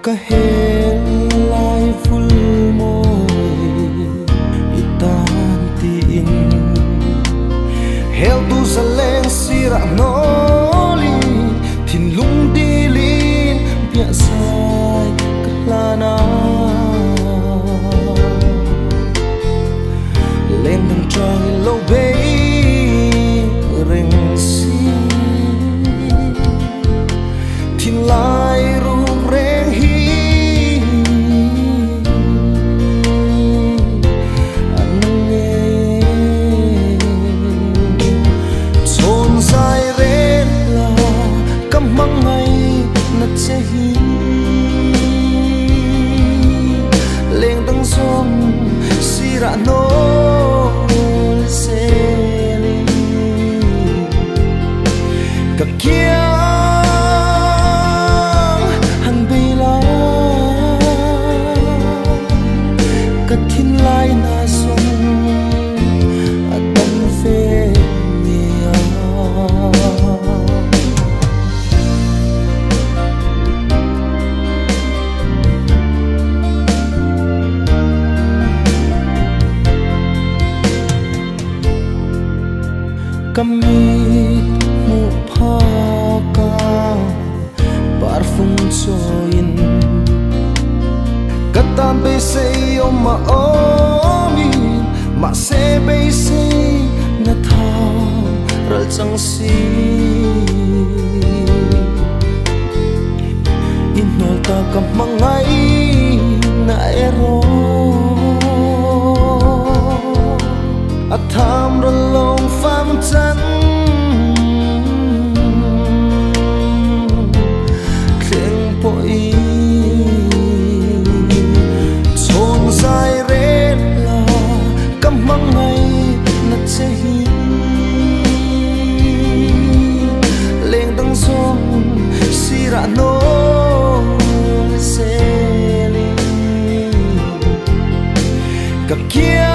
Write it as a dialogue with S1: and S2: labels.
S1: kahel lai ful môi itan tiin hel tu zaleng sira noli thin lung dilin bia sai klana lên đằng trời lâu bấy rình si thin lai rung reng hi anh nghe chôn dài rên là cắm măng ngày nát che hi lên đằng sông sira no kakiang han bila kathin lai na song atam fe nia kami parfum soin katan be say o ma omi ma se be say na tha ral chang si inol ta kam mangai na ero atham ral long pham chan chôn dài rên là cắm măng ngày nát che hi lên đằng sông sira no se li kakia